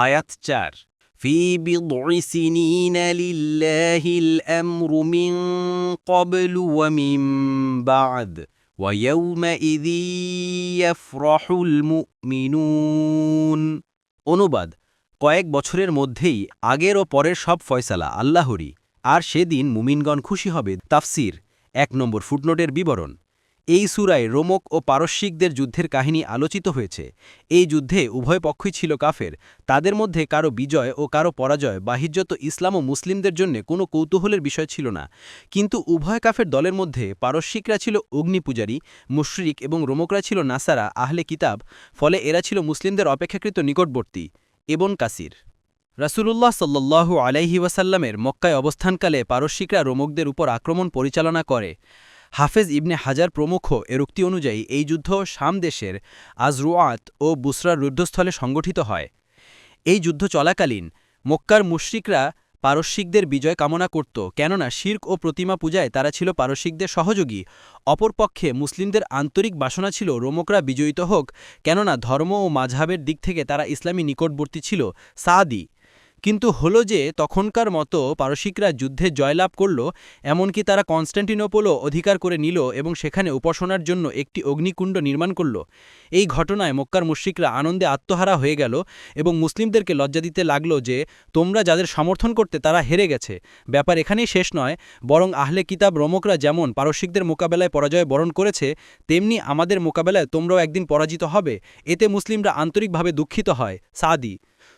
আয়াত ৪ ফি বিদঈ সিনিনা লিল্লাহিল আমরু মিন ক্বাবলু ওয়া মিন বা'দ ওয়া ইয়াওমাইযি ইয়াফরাহুল মুমিনুন। অনুবাদ: কয়েক বছরের মধ্যেই আগের ও পরের সব ফয়সালা আল্লাহরই, আর সেদিন মুমিনগণ খুশি হবে। তাফসির ১ নম্বর ফুটনোটের বিবরণ। এই সূরায় রোমক ও পারস্যিকদের যুদ্ধের কাহিনী আলোচিত হয়েছে। এই যুদ্ধে উভয় পক্ষই ছিল কাফের। তাদের মধ্যে কারো বিজয় ও কারো পরাজয় বাহ্যত ইসলাম ও মুসলিমদের জন্য কোনো কৌতূহলের বিষয় ছিল না। কিন্তু উভয় কাফের দলের মধ্যে পারস্যিকরা ছিল অগ্নিপূজারী, মুশরিক এবং রোমকরা ছিল নাসারা আহলে কিতাব। ফলে এরা ছিল মুসলিমদের অপেক্ষাকৃত নিকটবর্তী। ইবন কাসির। রাসূলুল্লাহ সাল্লাল্লাহু আলাইহি ওয়াসাল্লামের মক্কায় অবস্থানকালে পারস্যিকরা রোমকদের উপর আক্রমণ পরিচালনা করে। হাফেজ ইবনে হাজার প্রমুখ এর উক্তি অনুযায়ী এই যুদ্ধ শাম দেশের আজরুআত ও বুসরার যুদ্ধস্থলে সংগঠিত হয়। এই যুদ্ধ চলাকালীন মক্কার মুশরিকরা পারস্যিকদের বিজয় কামনা করত, কেননা শিরক ও প্রতিমা পূজায় তারা ছিল পারস্যিকদের সহযোগী। অপরপক্ষে মুসলিমদের আন্তরিক বাসনা ছিল রোমকরা বিজয়িত হোক, কেননা ধর্ম ও মাযহাবের দিক থেকে তারা ইসলামী নিকটবর্তী ছিল। সাদি। কিন্তু হলো যে তখনকার মতো পারসিকরা যুদ্ধে জয়লাভ করল, এমনকি তারা কনস্ট্যান্টিনোপলও অধিকার করে নিল এবং সেখানে উপাসনার জন্য একটি অগ্নিকুণ্ড নির্মাণ করল। এই ঘটনায় মক্কার মুশরিকরা আনন্দে আত্মহারা হয়ে গেল এবং মুসলিমদেরকে লজ্জা দিতে লাগল যে তোমরা যাদের সমর্থন করতে তারা হেরে গেছে। ব্যাপার এখানেই শেষ নয়, বরং আহলে কিতাব রোমকরা যেমন পারস্যিকদের মোকাবেলায় পরাজয় বরণ করেছে, তেমনি আমাদের মোকাবেলায় তোমরাও একদিন পরাজিত হবে। এতে মুসলিমরা আন্তরিকভাবে দুঃখিত হয়। সাদি।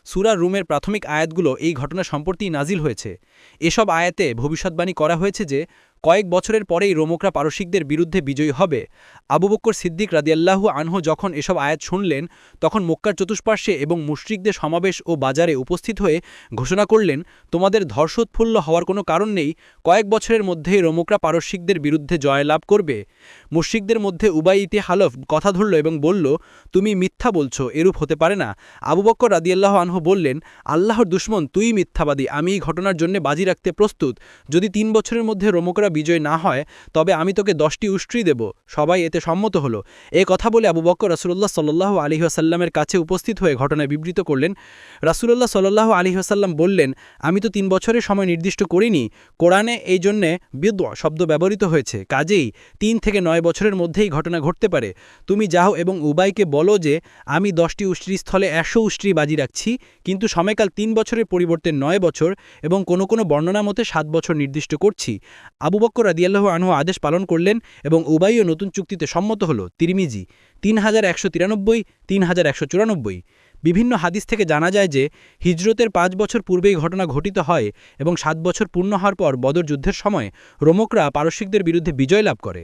সূরা রুমের প্রাথমিক আয়াতগুলো এই ঘটনা সম্পর্কেই নাজিল হয়েছে। এসব আয়াতে ভবিষ্যদ্বাণী করা হয়েছে যে কয়েক বছরের পরেই রোমকরা পারস্যিকদের বিরুদ্ধে বিজয়ী হবে। আবু বকর সিদ্দিক রাদিয়াল্লাহু আনহু যখন এসব আয়াত শুনলেন, তখন মক্কার চতুষ্পার্শ্বে এবং মুশরিকদের সমাবেশ ও বাজারে উপস্থিত হয়ে ঘোষণা করলেন, তোমাদের ধর্ষোৎফুল্ল হওয়ার কোনো কারণ নেই, কয়েক বছরের মধ্যেই রোমকরা পারস্যিকদের বিরুদ্ধে জয়লাভ করবে। মুশরিকদের মধ্যে উবাই ইতি হালফ কথা ধরল এবং বলল, তুমি মিথ্যা বলছো, এরূপ হতে পারে না। আবু বকর রাদিয়াল্লাহু আনহু বললেন, আল্লাহর দুশমন, তুই মিথ্যাবাদী, আমি এই ঘটনার জন্য বাজি রাখতে প্রস্তুত। যদি ৩ বছরের মধ্যে রোমকরা বিজয় না হয়, তবে আমি তোকে 10টি উষ্ট্রি দেব। সবাই এতে সম্মত হল। এ কথা বলে আবু বকর রাসূলুল্লাহ সাল্লাল্লাহু আলাইহি ওয়াসাল্লামের কাছে উপস্থিত হয়ে ঘটনায় বিবৃত করলেন। রাসূলুল্লাহ সাল্লাল্লাহু আলাইহি ওয়াসাল্লাম বললেন, আমি তো 3 বছরের সময় নির্দিষ্ট করিনি। কোরআনে এই জন্যে বিদআ শব্দ ব্যবহৃত হয়েছে, কাজেই 3 থেকে 9 বছরের মধ্যেই ঘটনা ঘটতে পারে। তুমি যাও এবং উবাইকে বলো যে আমি 10টি উষ্ট্রির স্থলে 100 উষ্ট্রি বাজি রাখছি, কিন্তু সময়কাল 3 বছরের পরিবর্তে 9 বছর এবং কোনো বর্ণনা মতে 7 বছর নির্দিষ্ট করছি। আবু বকর রাদিয়াল্লাহু আনহু আদেশ পালন করলেন এবং উবাইও নতুন চুক্তিতে সম্মত হল। তিরমিজি 3193, 3194। বিভিন্ন হাদিস থেকে জানা যায় যে হিজরতের 5 বছর পূর্বেই ঘটনা ঘটিত হয় এবং 7 বছর পূর্ণ হওয়ার পর বদর যুদ্ধের সময় রোমকরা পারস্যিকদের বিরুদ্ধে বিজয় লাভ করে।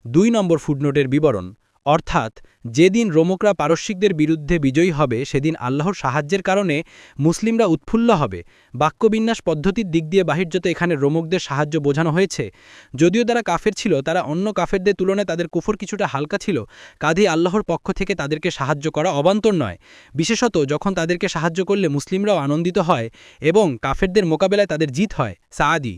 2 নম্বর ফুটনোটের বিবরণ। অর্থাৎ যেদিন রোমকরা পারস্যিকদের বিরুদ্ধে বিজয়ী হবে, সেদিন আল্লাহর সাহায্যের কারণে মুসলিমরা উৎফুল্ল হবে। বাক্যবিন্যাস পদ্ধতির দিক দিয়ে বাহির্যত এখানে রোমকদের সাহায্য বোঝানো হয়েছে। যদিও তারা কাফের ছিল, তারা অন্য কাফেরদের তুলনায় তাদের কুফর কিছুটা হালকা ছিল, কাজেই আল্লাহর পক্ষ থেকে তাদেরকে সাহায্য করা অবান্তর নয়। বিশেষত যখন তাদেরকে সাহায্য করলে মুসলিমরাও আনন্দিত হয় এবং কাফেরদের মোকাবেলায় তাদের জিত হয়। সাদি।